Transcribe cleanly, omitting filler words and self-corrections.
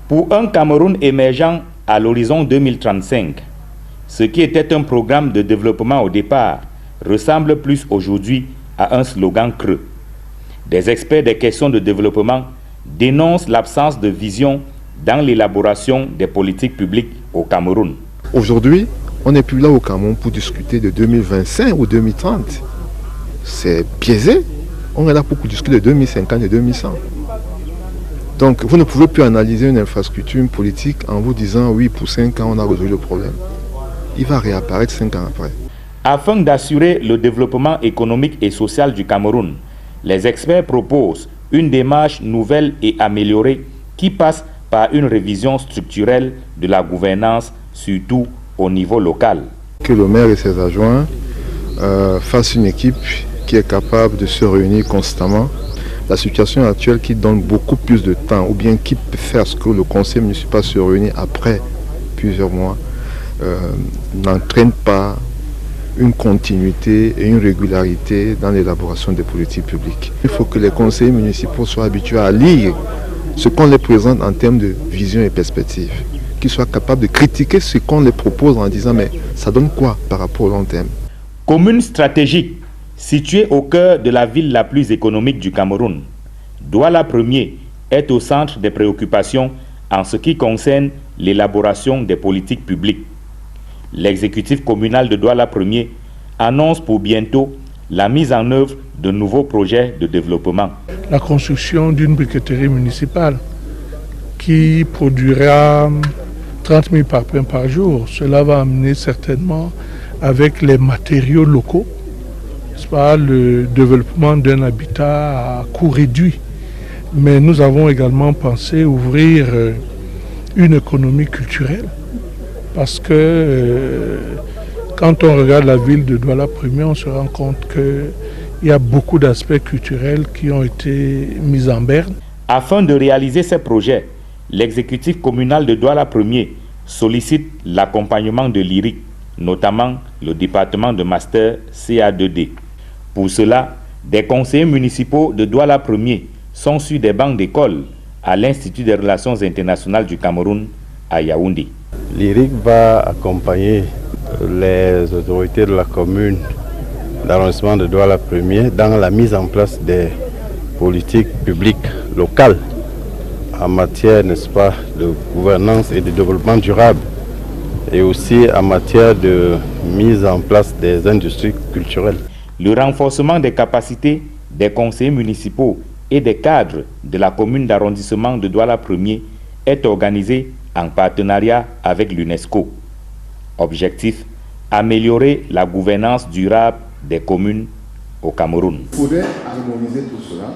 Pour un Cameroun émergent à l'horizon 2035, ce qui était un programme de développement au départ ressemble plus aujourd'hui à un slogan creux. Des experts des questions de développement dénoncent l'absence de vision dans l'élaboration des politiques publiques au Cameroun. Aujourd'hui, on n'est plus là au Cameroun pour discuter de 2025 ou 2030. C'est biaisé. On est là pour discuter de 2050 et 2100. Donc, vous ne pouvez plus analyser une infrastructure, une politique en vous disant oui, pour 5 ans, on a résolu le problème. Il va réapparaître 5 ans après. Afin d'assurer le développement économique et social du Cameroun, les experts proposent une démarche nouvelle et améliorée qui passe par une révision structurelle de la gouvernance, surtout au niveau local. Que le maire et ses adjoints fassent une équipe qui est capable de se réunir constamment. La situation actuelle qui donne beaucoup plus de temps, ou bien qui peut faire ce que le conseil municipal se réunit après plusieurs mois, n'entraîne pas une continuité et une régularité dans l'élaboration des politiques publiques. Il faut que les conseillers municipaux soient habitués à lire ce qu'on les présente en termes de vision et perspective, qu'ils soient capables de critiquer ce qu'on les propose en disant mais ça donne quoi par rapport au long terme. Commune stratégique située au cœur de la ville la plus économique du Cameroun, Douala Premier est au centre des préoccupations en ce qui concerne l'élaboration des politiques publiques. L'exécutif communal de Douala Premier annonce pour bientôt la mise en œuvre de nouveaux projets de développement. La construction d'une briqueterie municipale qui produira 30 000 parpaings par jour. Cela va amener certainement, avec les matériaux locaux, le développement d'un habitat à coût réduit. Mais nous avons également pensé ouvrir une économie culturelle parce que quand on regarde la ville de Douala Premier, on se rend compte qu'il y a beaucoup d'aspects culturels qui ont été mis en berne. Afin de réaliser ces projets, l'exécutif communal de Douala Premier sollicite l'accompagnement de l'IRIC, notamment le département de master CA2D. Pour cela, des conseillers municipaux de Douala Premier sont sur des bancs d'école à l'Institut des relations internationales du Cameroun à Yaoundé. L'IRIC va accompagner les autorités de la commune d'arrondissement de Douala Premier dans la mise en place des politiques publiques locales en matière, n'est-ce pas, de gouvernance et de développement durable, et aussi en matière de mise en place des industries culturelles. Le renforcement des capacités des conseillers municipaux et des cadres de la commune d'arrondissement de Douala Premier est organisé en partenariat avec l'UNESCO. Objectif, améliorer la gouvernance durable des communes au Cameroun. Il faudrait harmoniser tout cela